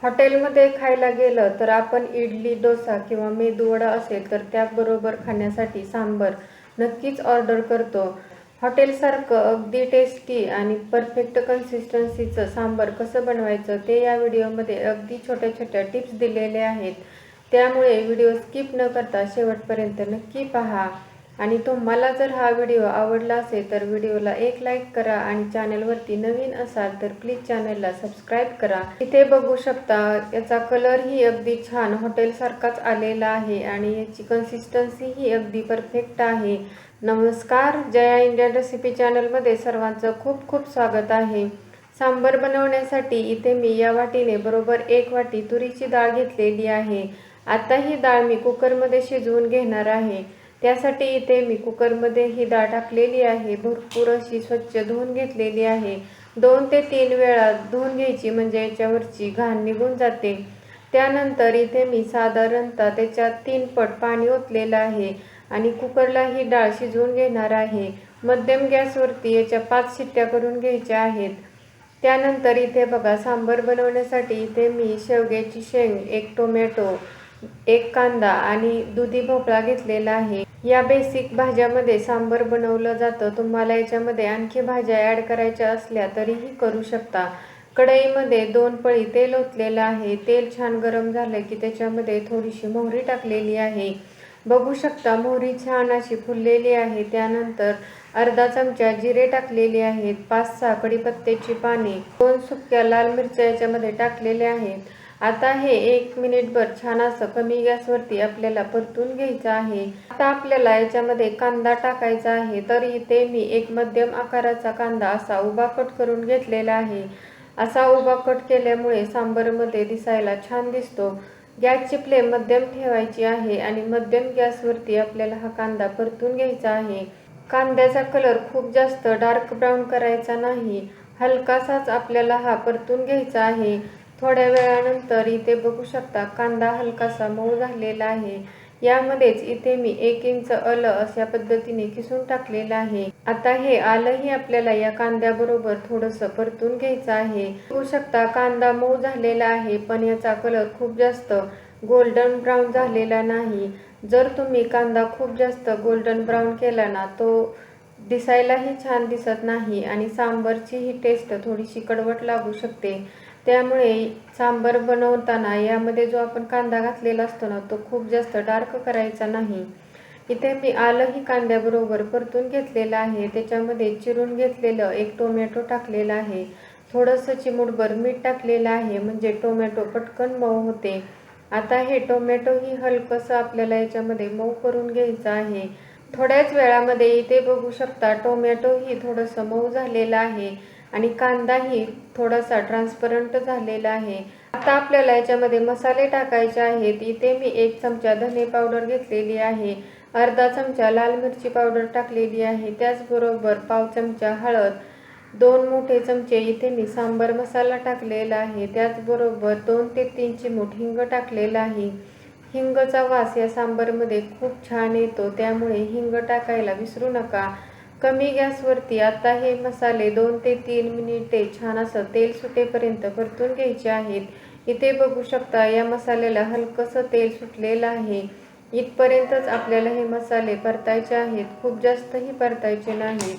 हॉटेलमध्ये खायला गेलं तर आपण इडली, डोसा किंवा मेदूवडा असेल तर त्याबरोबर खाण्यासाठी सांबर नक्कीच ऑर्डर करतो. हॉटेलसारखं अगदी टेस्टी आणि परफेक्ट कन्सिस्टन्सीचं सांबर कसं बनवायचं ते या व्हिडिओमध्ये अगदी छोट्या छोट्या टिप्स दिलेले आहेत. त्यामुळे व्हिडिओ स्किप न करता शेवटपर्यंत नक्की पहा. आणि तुम्हाला जर हा व्हिडिओ आवडला असेल तर व्हिडिओला एक लाईक करा आणि चॅनलवरती नवीन असाल तर प्लीज चॅनलला सबस्क्राईब करा. इथे बघू शकता याचा कलरही अगदी छान हॉटेलसारखाच आलेला आहे आणि याची कन्सिस्टन्सी ही अगदी परफेक्ट आहे. नमस्कार, जया इंडियन रेसिपी चॅनलमध्ये सर्वांचं खूप खूप स्वागत आहे. सांबर बनवण्यासाठी इथे मी या वाटीने बरोबर 1 वाटी तुरीची डाळ घेतलेली आहे. आता ही डाळ मी कुकरमध्ये शिजवून घेणार आहे. त्यासाठी इथे मी कुकरमध्ये ही डाळ टाकलेली आहे. भरपूर अशी स्वच्छ धुवून घेतलेली आहे. 2 ते 3 वेळा धुवून घ्यायची म्हणजे याच्यावरची घाण निघून जाते. त्यानंतर इथे मी साधारणतः त्याच्यात 3 पट पाणी ओतलेलं आहे आणि कुकरला ही डाळ शिजवून घेणार आहे. मध्यम गॅसवरती याच्या 5 शिट्ट्या करून घ्यायच्या आहेत. त्यानंतर इथे बघा सांबर बनवण्यासाठी इथे मी शेवग्याची शेंग, 1 टोमॅटो, 1 कांदा आणि दुधी भोपळा घेतलेला आहे. या बेसिक भाज्यामध्ये सांबर बनवलं जातं. तुम्हाला याच्यामध्ये आणखी भाज्या ॲड करायच्या असल्या तरीही करू शकता. कढईमध्ये 2 पळी तेल ओतलेलं आहे. तेल छान गरम झालं की त्याच्यामध्ये थोडीशी मोहरी टाकलेली आहे. बघू शकता मोहरी छान अशी फुललेली आहे. त्यानंतर अर्धा चमचा जिरे टाकलेले आहेत. 5-6 कढीपत्त्याची पाने, 2 सुक्या लाल मिरच्या याच्यामध्ये टाकलेल्या आहेत. आता हे 1 मिनिटभर छान असं कमी गॅसवरती आपल्याला परतून घ्यायचं आहे. आता आपल्याला याच्यामध्ये कांदा टाकायचा आहे. तर इथे मी 1 मध्यम आकाराचा कांदा असा उभा कट करून घेतलेला आहे. असा उभा कट केल्यामुळे सांबरमध्ये दिसायला छान दिसतो. गॅसची फ्लेम मध्यम ठेवायची आहे आणि मध्यम गॅसवरती आपल्याला हा कांदा परतून घ्यायचा आहे. कांद्याचा कलर खूप जास्त डार्क ब्राऊन करायचा नाही, हलकासाच आपल्याला हा परतून घ्यायचा आहे. थोड्या वेळानंतर इथे बघू शकता कांदा हलकासा मऊ झालेला आहे. यामध्येच इथे मी 1 इंच आलं अशा पद्धतीने किसून टाकलेलं आहे. आता हे आलंही आपल्याला या कांद्याबरोबर थोडंसं परतून घ्यायचं आहे. बघू शकता कांदा मऊ झालेला आहे पण याचा कलर खूप जास्त गोल्डन ब्राऊन झालेला नाही. जर तुम्ही कांदा खूप जास्त गोल्डन ब्राऊन केला ना तो दिसायलाही छान दिसत नाही आणि सांबरची ही टेस्ट थोडीशी कडवट लागू शकते. त्यामुळे सांबर बनवताना यामध्ये जो आपण कांदा घातलेला असतो ना तो खूप जास्त डार्क करायचा नाही. इथे मी आलंही कांद्याबरोबर परतून घेतलेलं आहे. त्याच्यामध्ये चिरून घेतलेलं 1 टोमॅटो टाकलेला आहे. थोडंसं चिमूटभर मीठ टाकलेलं आहे म्हणजे टोमॅटो पटकन मऊ होते. आता हे टोमॅटोही हलकंसं आपल्याला याच्यामध्ये मऊ करून घ्यायचं आहे. थोड्याच वेळामध्ये इथे बघू शकता टोमॅटोही थोडंसं मऊ झालेलं आहे आणि कांदाही थोडासा ट्रान्सपरंट झालेला आहे. आता आपल्याला याच्यामध्ये मसाले टाकायचे आहेत. इथे मी 1 चमचा धने पावडर घेतलेली आहे. अर्धा चमचा लाल मिरची पावडर टाकलेली आहे. त्याचबरोबर पाव चमचा हळद, 2 मोठे चमचे इथे मी सांबर मसाला टाकलेला आहे. त्याचबरोबर 2 ते 3 चिमूट हिंग टाकलेला आहे. हिंगचा वास या सांबरमध्ये खूप छान येतो त्यामुळे हिंग टाकायला विसरू नका. कमी गॅसवरती आता हे मसाले 2 ते 3 मिनिटे छान असं तेल सुटेपर्यंत परतून घ्यायचे आहेत. इथे बघू शकता या मसाल्याला हलकंसं तेल सुटलेलं आहे. इथपर्यंतच आपल्याला हे मसाले परतायचे आहेत, खूप जास्तही परतायचे नाहीत.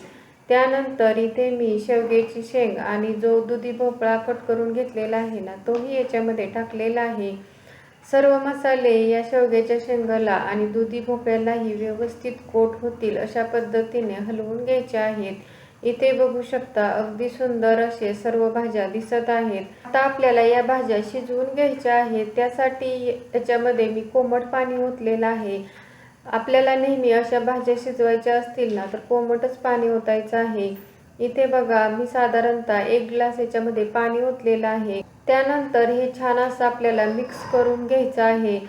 त्यानंतर इथे मी शेवग्याची शेंग आणि जो दुधी भोपळा कट करून घेतलेला आहे ना तोही याच्यामध्ये टाकलेला आहे. सर्व मसाले या शेवग्याच्या शेंगाला आणि दुधी भोपळ्यालाही व्यवस्थित कोट होतील अशा पद्धतीने हलवून घ्यायचे आहेत. इथे बघू शकता अगदी सुंदर असे सर्व भाज्या दिसत आहेत. आता आपल्याला या भाज्या शिजवून घ्यायच्या आहेत. त्यासाठी याच्यामध्ये मी कोमट पाणी ओतलेलं आहे. आपल्याला नेहमी अशा भाज्या शिजवायच्या असतील ना तर कोमटच पाणी ओतायचं आहे. इथे बघा मी साधारणतः 1 ग्लास याच्यामध्ये पाणी ओतलेलं आहे. त्यानंतर हे छान असं आपल्याला मिक्स करून घ्यायचं आहे.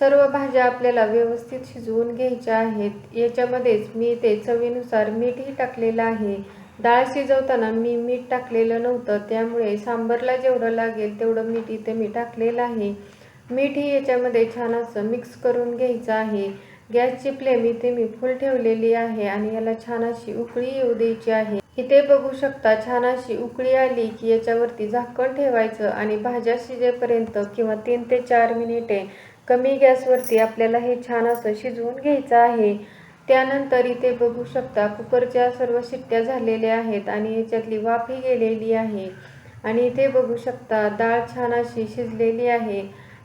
सर्व भाज्या आपल्याला व्यवस्थित शिजवून घ्यायच्या आहेत. याच्यामध्येच मी ते चवीनुसार मीठही टाकलेलं आहे. डाळ शिजवताना मी मीठ टाकलेलं नव्हतं त्यामुळे सांबरला जेवढं लागेल तेवढं मीठ इथे मी टाकलेलं आहे. मीठही याच्यामध्ये छान असं मिक्स करून घ्यायचं आहे. गॅसची फ्लेम इथे मी फुल ठेवलेली आहे आणि याला छान अशी उकळी येऊ द्यायची आहे. इथे बघू शकता छान अशी उकळी आली की याच्यावरती झाकण ठेवायचं आणि भाज्या शिजेपर्यंत किंवा 3 ते 4 मिनिटे कमी गॅसवरती आपल्याला हे छान असं शिजवून घ्यायचं आहे। त्यानंतर इथे बघू शकता कुकरच्या सर्व शिट्ट्या झालेल्या आहेत आणि याच्यातली वाफही गेलेली आहे आणि इथे बघू शकता डाळ छान अशी शिजलेली आहे।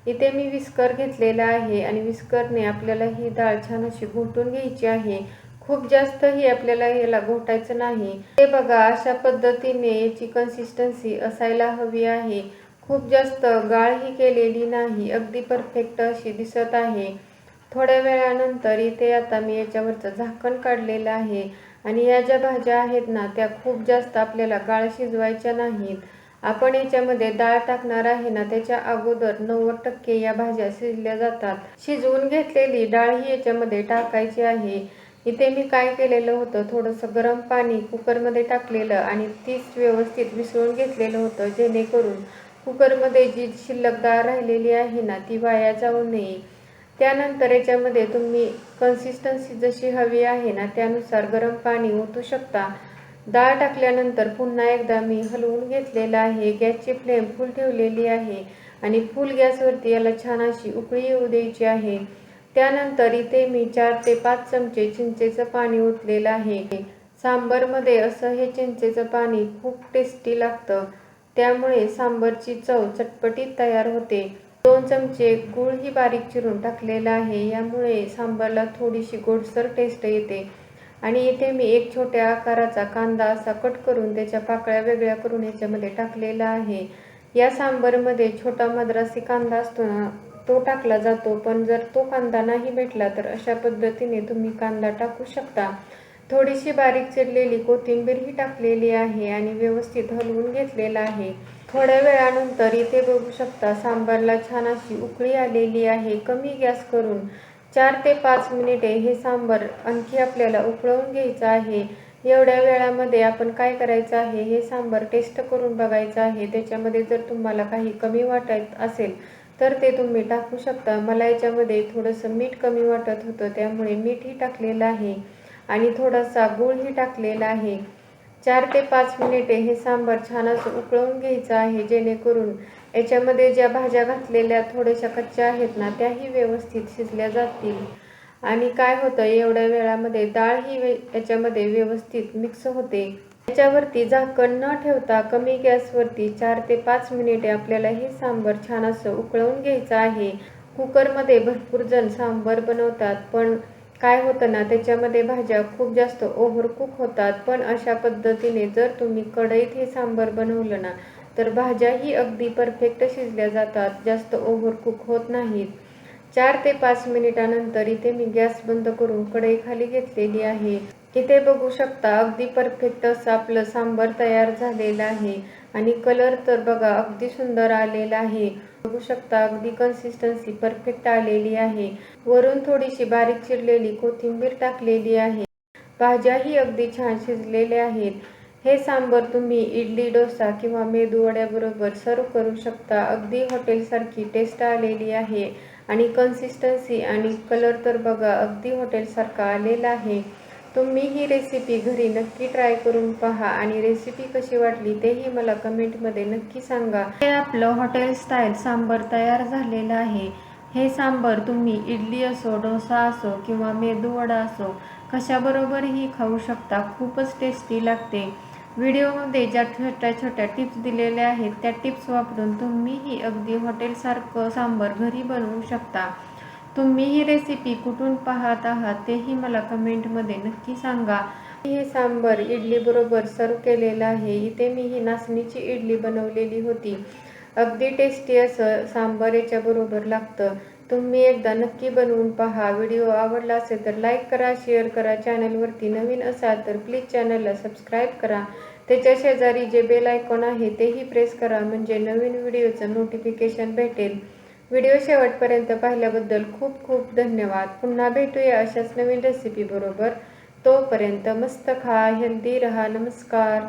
इथे मी विस्कर घेतलेला आहे आणि विस्करने आपल्याला ही डाळ छान अशी घोटून घ्यायची आहे। खूप जास्तही आपल्याला याला घोटायचं नाही। हे बघा अशा पद्धतीने याची कन्सिस्टन्सी असायला हवी आहे। खूप जास्त गाळही केलेली नाही, अगदी परफेक्ट अशी दिसत आहे। थोड्या वेळानंतर इथे आता मी याच्यावरचं झाकण काढलेलं आहे आणि या ज्या भाज्या आहेत ना त्या खूप जास्त आपल्याला गाळ शिजवायच्या नाहीत। आपण याच्यामध्ये डाळ टाकणार आहे ना त्याच्या अगोदर 90% या भाज्या शिजल्या जातात। शिजवून घेतलेली डाळ ही याच्यामध्ये टाकायची आहे। इथे मी काय केलेलं होतं, थोडंसं गरम पाणी कुकरमध्ये टाकलेलं आणि तीच व्यवस्थित मिसळून घेतलेलं होतं, जेणेकरून कुकरमध्ये जी शिल्लक डाळ राहिलेली आहे ना ती वाया जाऊ नये। त्यानंतर याच्यामध्ये तुम्ही कन्सिस्टन्सी जशी हवी आहे ना त्यानुसार गरम पाणी ओतू शकता। डाळ टाकल्यानंतर पुन्हा एकदा मी हलवून घेतलेलं आहे। गॅसची फ्लेम फुल ठेवलेली आहे आणि फुल गॅसवरती याला छान अशी उकळी येऊ द्यायची आहे। त्यानंतर इथे मी 4 ते 5 चमचे चिंचेचं पाणी ओतलेलं आहे। सांबरमध्ये असं हे चिंचेचं पाणी खूप टेस्टी लागतं, त्यामुळे सांबरची चव चटपटीत तयार होते। 2 चमचे गूळही बारीक चिरून टाकलेला आहे, यामुळे सांबरला थोडीशी गोडसर टेस्ट येते। आणि इथे मी एक छोट्या आकाराचा कांदा असा कट करून त्याच्या पाकळ्या वेगळ्या करून याच्यामध्ये टाकलेला आहे। या सांबरमध्ये छोटा मद्रासी कांदा असतो ना तो टाकला जातो, पण जर तो कांदा नाही भेटला तर अशा पद्धतीने तुम्ही कांदा टाकू शकता। थोडीशी बारीक चिरलेली कोथिंबीरही टाकलेली आहे आणि व्यवस्थित हलवून घेतलेला आहे। थोड्या वेळानंतर इथे बघू शकता सांबारला छान अशी उकळी आलेली आहे। कमी गॅस करून 4 ते 5 मिनिटे हे सांबार आणखी आपल्याला उकळवून घ्यायचं आहे। एवढ्या वेळामध्ये आपण काय करायचं आहे, हे सांबार टेस्ट करून बघायचं आहे। त्याच्यामध्ये जर तुम्हाला काही कमी वाटत असेल तर ते तुम्ही टाकू शकता। मला याच्यामध्ये थोडंसं मीठ कमी वाटत होतं, त्यामुळे मीठही टाकलेलं आहे आणि थोडासा गूळही टाकलेला आहे। 4 ते 5 मिनिटे हे सांबार छान असं उकळवून घ्यायचं आहे, जेणेकरून याच्यामध्ये ज्या भाज्या घातलेल्या थोड्याशा कच्च्या आहेत ना त्याही व्यवस्थित शिजल्या जातील। आणि काय होतं, एवढ्या वेळामध्ये डाळ ही याच्यामध्ये व्यवस्थित मिक्स होते। याच्यावरती झाकण न ठेवता कमी गॅसवरती 4 ते 5 मिनिटे आपल्याला हे सांबार छान असं उकळवून घ्यायचं आहे। कुकरमध्ये भरपूर जण सांबार बनवतात, पण काय होतं ना त्याच्यामध्ये भाज्या खूप जास्त ओव्हरकुक होतात। पण अशा पद्धतीने जर तुम्ही कढईत हे सांबार बनवलं ना तर भाज्याही अगदी परफेक्ट शिजल्या जातात, जास्त ओव्हरकुक होत नाहीत। 4 ते 5 मिनिटानंतर इथे मी गॅस बंद करून कढई खाली घेतलेली आहे। इथे बघू शकता अगदी परफेक्ट असं आपलं सांबार तयार झालेलं आहे आणि कलर तर बघा अगदी सुंदर आलेला आहे। बघू शकता अगदी कन्सिस्टन्सी परफेक्ट आलेली आहे। वरून थोडीशी बारीक चिरलेली कोथिंबीर टाकलेली आहे। भाज्याही अगदी छान शिजलेल्या आहेत। हे सांबार तुम्ही इडली, डोसा किंवा मेदूवड्याबरोबर सर्व करू शकता। अगदी हॉटेलसारखी टेस्ट आलेली आहे आणि कन्सिस्टन्सी आणि कलर तर बघा अगदी हॉटेलसारखा आलेला आहे। तुम्ही ही रेसिपी घरी नक्की ट्राय करून पहा आणि रेसिपी कशी वाटली तेही मला कमेंटमध्ये नक्की सांगा। हे आपलं हॉटेल स्टाईल सांबार तयार झालेलं आहे। हे सांबार तुम्ही इडली असो, डोसा असो किंवा मेदूवडा असो कशाबरोबरही खाऊ शकता, खूपच टेस्टी लागते। व्हिडिओमध्ये ज्या छोट्या छोट्या टिप्स दिलेल्या आहेत त्या टिप्स वापरून तुम्हीही अगदी हॉटेलसारखं सांबार घरी बनवू शकता। तुम्ही ही रेसिपी कुठून पाहत आहात तेही मला कमेंटमध्ये नक्की सांगा। हे सांबार इडली बरोबर सर्व केलेलं आहे। इथे मी ही नाचणीची इडली बनवलेली होती। अगदी टेस्टी असं सांबार याच्याबरोबर लागतं। तुम्ही एकदा नक्की बनवून पहा। व्हिडिओ आवडला असेल तर लाईक करा, शेअर करा। चॅनलवरती नवीन असाल तर प्लीज चॅनलला सबस्क्राईब करा। त्याच्या शेजारी जे बेल आयकॉन आहे तेही प्रेस करा, म्हणजे नवीन व्हिडिओचं नोटिफिकेशन भेटेल। व्हिडिओ शेवटपर्यंत पाहिल्याबद्दल खूप खूप धन्यवाद। पुन्हा भेटूया अशाच नवीन रेसिपी बरोबर। तोपर्यंत मस्त खा, हेल्दी रहा। नमस्कार।